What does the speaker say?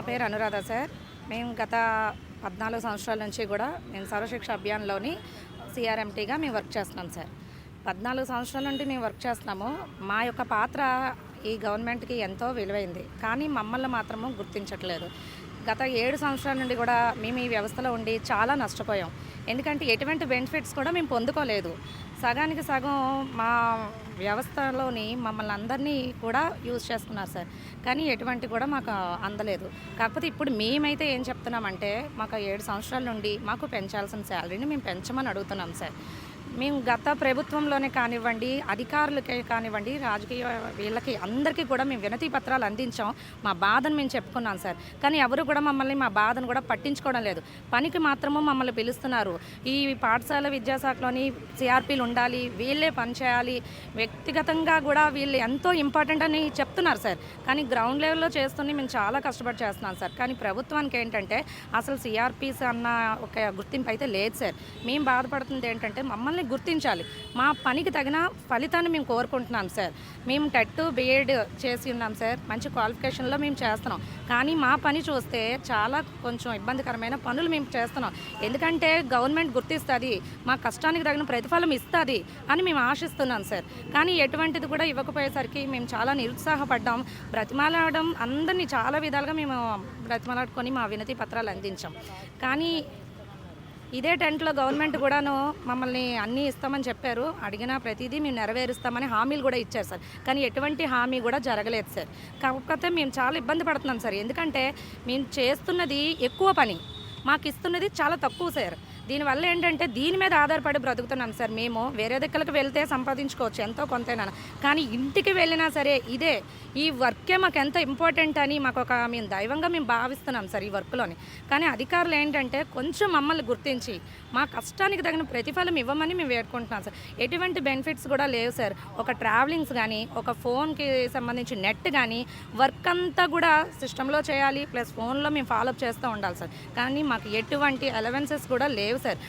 పేరు అనురాధ సార్. మేము గత 14 సంవత్సరాల నుంచి కూడా మేము సర్వశిక్ష అభియాన్‌లోని సీఆర్ఎంటీగా మేము వర్క్ చేస్తున్నాం సార్. 14 సంవత్సరాల నుండి మేము వర్క్ చేస్తున్నాము. మా యొక్క పాత్ర ఈ గవర్నమెంట్‌కి ఎంతో విలువైంది. కానీ మమ్మల్ని మాత్రము గుర్తించట్లేదు. గత 7 సంవత్సరాల నుండి కూడా మేము ఈ వ్యవస్థలో ఉండి చాలా నష్టపోయాం. ఎందుకంటే ఎటువంటి బెనిఫిట్స్ కూడా మేము పొందుకోలేదు. సగానికి సగం మా వ్యవస్థలోని మమ్మల్ని అందరినీ కూడా యూజ్ చేసుకున్నారు సార్. కానీ ఎటువంటి కూడా మాకు అందలేదు. కాకపోతే ఇప్పుడు మేమైతే ఏం చెప్తున్నామంటే మాకు 7 సంవత్సరాల నుండి మాకు పెంచాల్సిన శాలరీని మేము పెంచమని అడుగుతున్నాం సార్. మేము గత ప్రభుత్వంలోనే కానివ్వండి, అధికారులకే కానివ్వండి, రాజకీయ వీళ్ళకి అందరికీ కూడా మేము వినతి పత్రాలు అందించాం. మా బాధను మేము చెప్పుకున్నాం సార్. కానీ ఎవరు కూడా మమ్మల్ని మా బాధను కూడా పట్టించుకోవడం లేదు. పనికి మాత్రము మమ్మల్ని పిలుస్తున్నారు. ఈ పాఠశాల విద్యాశాఖలోని సిఆర్పీలు ఉండాలి, వీళ్ళే పని చేయాలి, వ్యక్తిగతంగా కూడా వీళ్ళు ఎంతో ఇంపార్టెంట్ అని చెప్తున్నారు సార్. కానీ గ్రౌండ్ లెవెల్లో చేస్తూనే మేము చాలా కష్టపడి చేస్తున్నాం సార్. కానీ ప్రభుత్వానికి ఏంటంటే అసలు సిఆర్పీస్ అన్న ఒక గుర్తింపు అయితే లేదు సార్. మేము బాధపడుతుంది ఏంటంటే మమ్మల్ని గుర్తించాలి, మా పనికి తగిన ఫలితాన్ని మేము కోరుకుంటున్నాం సార్. మేము టెట్ బీఎడ్ చేసి ఉన్నాం సార్, మంచి క్వాలిఫికేషన్లో మేము చేస్తున్నాం. కానీ మా పని చూస్తే చాలా కొంచెం ఇబ్బందికరమైన పనులు మేము చేస్తున్నాం. ఎందుకంటే గవర్నమెంట్ గుర్తిస్తుంది, మా కష్టానికి తగిన ప్రతిఫలం ఇస్తుంది అని మేము ఆశిస్తున్నాం సార్. కానీ ఎటువంటిది కూడా ఇవ్వకపోయేసరికి మేము చాలా నిరుత్సాహపడ్డాం. బ్రతిమాలాడడం అందరినీ చాలా విధాలుగా మేము బ్రతిమాలాడుకొని మా వినతి పత్రాలు అందించాం. కానీ ఇదే టెంట్లో గవర్నమెంట్ కూడాను మమ్మల్ని అన్నీ ఇస్తామని చెప్పారు. అడిగిన ప్రతిదీ మేము నెరవేరుస్తామని హామీలు కూడా ఇచ్చారు సార్. కానీ ఎటువంటి హామీ కూడా జరగలేదు సార్. కాకపోతే మేము చాలా ఇబ్బంది పడుతున్నాం సార్. ఎందుకంటే మేము చేస్తున్నది ఎక్కువ పని, మాకు ఇస్తున్నది చాలా తక్కువ సార్. దీనివల్ల ఏంటంటే దీని మీద ఆధారపడి బ్రతుకుతున్నాం సార్. మేము వేరే దగ్గరికి వెళ్తే సంపాదించుకోవచ్చు ఎంతో కొంతైనా, కానీ ఇంటికి వెళ్ళినా సరే ఇదే ఈ వర్కే మాకు ఎంత ఇంపార్టెంట్ అని మాకు ఒక మేము దైవంగా మేము భావిస్తున్నాం సార్ ఈ వర్క్లోని. కానీ అధికారులు ఏంటంటే కొంచెం మమ్మల్ని గుర్తించి మా కష్టానికి తగిన ప్రతిఫలం ఇవ్వమని మేము వేడుకుంటున్నాం సార్. ఎటువంటి బెనిఫిట్స్ కూడా లేవు సార్. ఒక ట్రావెలింగ్స్ కానీ, ఒక ఫోన్కి సంబంధించి నెట్ కానీ, వర్క్ అంతా కూడా సిస్టంలో చేయాలి, ప్లస్ ఫోన్లో మేము ఫాలోఅప్ చేస్తూ ఉండాలి సార్. కానీ మాకు ఎటువంటి అలవెన్సెస్ కూడా లేవు సార్.